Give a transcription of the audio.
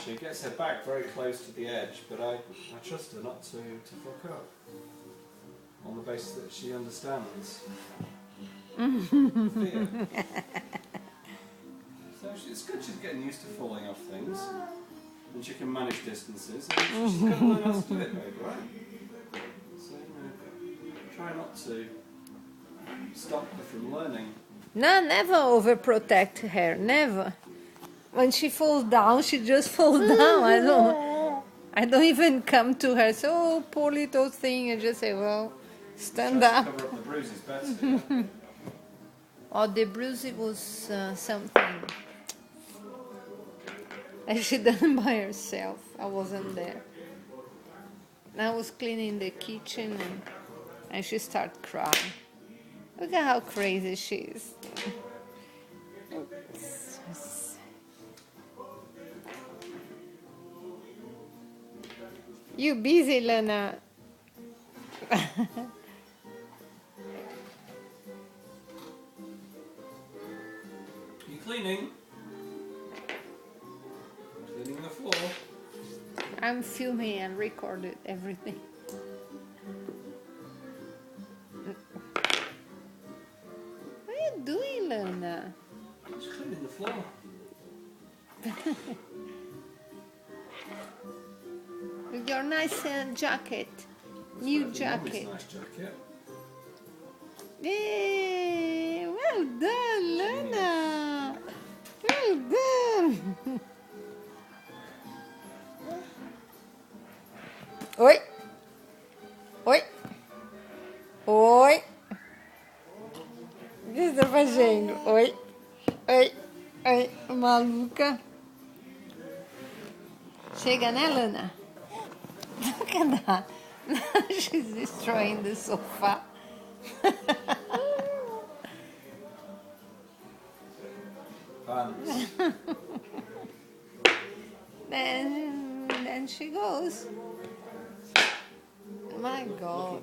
She gets her back very close to the edge, but I trust her not to fuck up. On the basis that she understands fear. So it's good she's getting used to falling off things. And she can manage distances. And she's got to learn how to do it, baby, right? So, try not to stop her from learning. No, never overprotect her, never. When she falls down, she just falls down. I don't even come to her. So, oh, poor little thing. I just say, well, stand Try to up. cover up the bruises better. Yeah. Or the bruise, it was something that she done by herself. I wasn't there. And I was cleaning the kitchen and she started crying. Look at how crazy she is. You busy, Lena? You cleaning? Cleaning the floor. I'm filming and recorded everything. What are you doing, Lena? Just cleaning the floor. With your nice jacket, new Mommy's jacket. nice jacket. Hey, well done, Lena. Well done. Oi. Oi. Oi. O que você está fazendo? Oi. Oi. Oi, maluca. Chega, né, Lana? Look at that. She's destroying the sofa. Then she goes. My God.